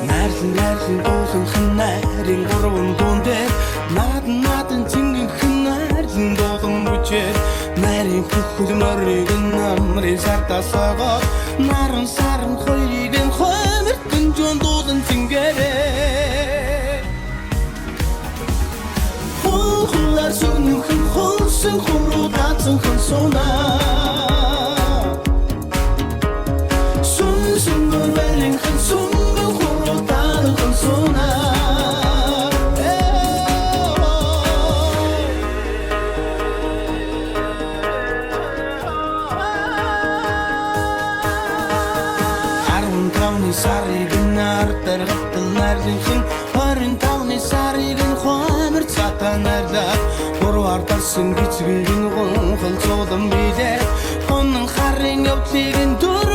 Найрлан дуулан ханарин гурван дундэр надан цингэн ханарлан дуулан бүчээр нарийн бүхэл морийг намрын сартасагаа наран саран хоёрыг хоймертэн жон дуулан цингэрээ хулар сүнхэн хулсан хуруу таацсан хэн сунаа сүн мөрвэлэн хэн сүнгэн хуруу таацсан хэн сунаа Сарыг нартар гатал нарлын хорин тавны сарыг хомер цатанарда гурвар тарсан гизгэн гонхол цолон бидэ хонн харын явдлыг дүр